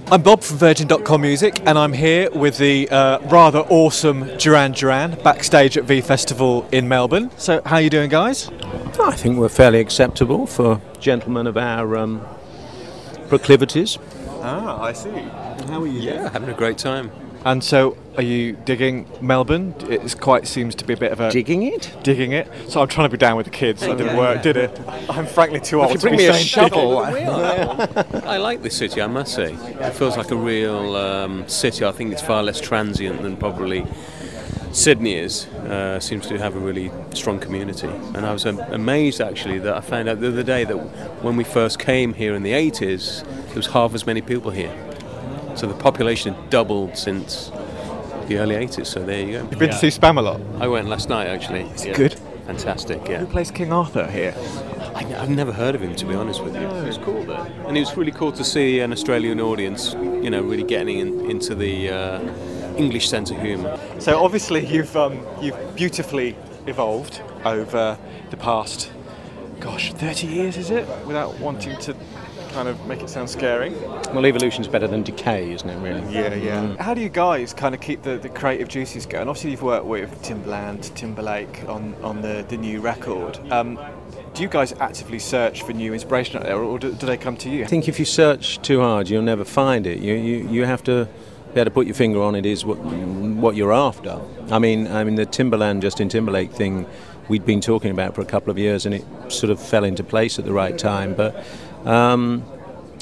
I'm Bob from Virgin.com Music, and I'm here with the rather awesome Duran backstage at V Festival in Melbourne. So, how are you doing, guys? I think we're fairly acceptable for gentlemen of our proclivities. Ah, I see. How are you? Yeah, having a great time. And so, are you digging Melbourne? It quite seems to be a bit of a... Digging it? Digging it. So I'm trying to be down with the kids. That didn't work, did it? I'm frankly too old to bring be me a saying shovel. I like this city, I must say. It feels like a real city. I think it's far less transient than probably Sydney is. Seems to have a really strong community. And I was amazed, actually, that I found out the other day that when we first came here in the 80s, there was half as many people here. So the population had doubled since the early 80s, so there you go. You've been to see Spamalot? I went last night, actually. It's good. Fantastic, yeah. Who plays King Arthur here? I've never heard of him, to be honest with you. It was cool, though. And it was really cool to see an Australian audience, you know, really getting into the English sense of humour. So obviously you've beautifully evolved over the past, 30 years, is it? Without wanting to kind of make it sound scary. Well, evolution's better than decay, isn't it, really? Yeah. How do you guys kind of keep the creative juices going? Obviously you've worked with Timbaland, Timberlake on the new record. Do you guys actively search for new inspiration out there, or do they come to you? I think if you search too hard, you'll never find it. You have to be able to put your finger on it is what you're after. I mean the Timbaland, Justin Timberlake thing we'd been talking about for a couple of years, and it sort of fell into place at the right time. But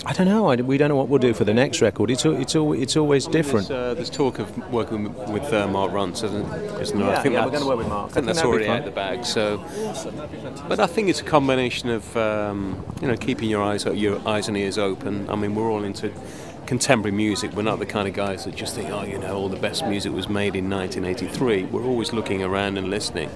I don't know. We don't know what we'll do for the next record. It's always different. There's talk of working with Mark Runce, isn't there? Yeah, I think we're going to work with Mark. I think that's already out of the bag. So, but I think it's a combination of keeping your eyes and ears open. I mean, we're all into contemporary music. We're not the kind of guys that just think, all the best music was made in 1983. We're always looking around and listening.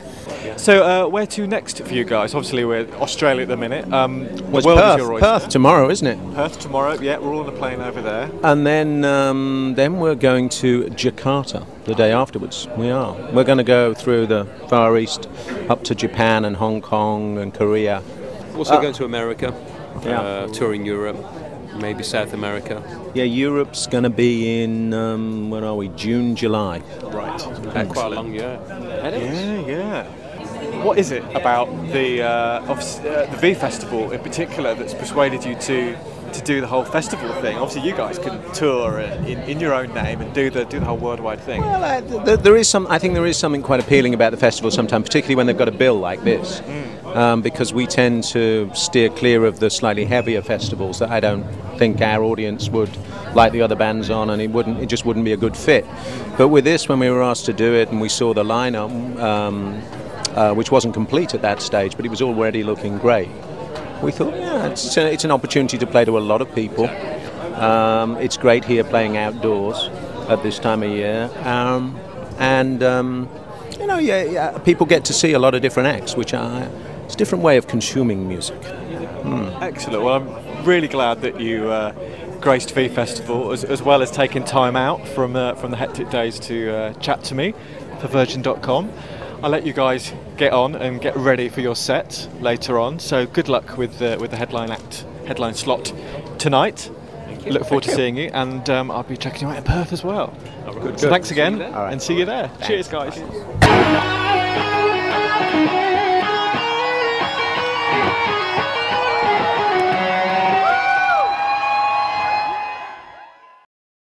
So where to next for you guys? Obviously we're Australia at the minute. Well, Perth tomorrow, isn't it? Perth tomorrow, yeah, we're all on a plane over there. And then we're going to Jakarta the day afterwards. We're going to go through the Far East up to Japan and Hong Kong and Korea. Also going to America, touring Europe. Maybe South America. Yeah, Europe's going to be in, June, July. Right. Quite a long year. Yeah. What is it about the V Festival in particular that's persuaded you to do the whole festival thing? Obviously, you guys can tour in your own name and do the whole worldwide thing. Well, I think there is something quite appealing about the festival sometimes, particularly when they've got a bill like this. Because we tend to steer clear of the slightly heavier festivals that I don't think our audience would like the other bands on, and it just wouldn't be a good fit. But with this, when we were asked to do it and we saw the lineup, which wasn't complete at that stage, but it was already looking great, we thought, it's an opportunity to play to a lot of people. It's great here playing outdoors at this time of year, people get to see a lot of different acts, which it's a different way of consuming music. Excellent. Well, I'm really glad that you graced V Festival, as well as taking time out from the hectic days to chat to me for Virgin.com. I'll let you guys get on and get ready for your set later on. So good luck with the headline slot tonight. Look forward to seeing you, and I'll be checking you out in Perth as well. Good. So thanks again, and see you there. Cheers, guys.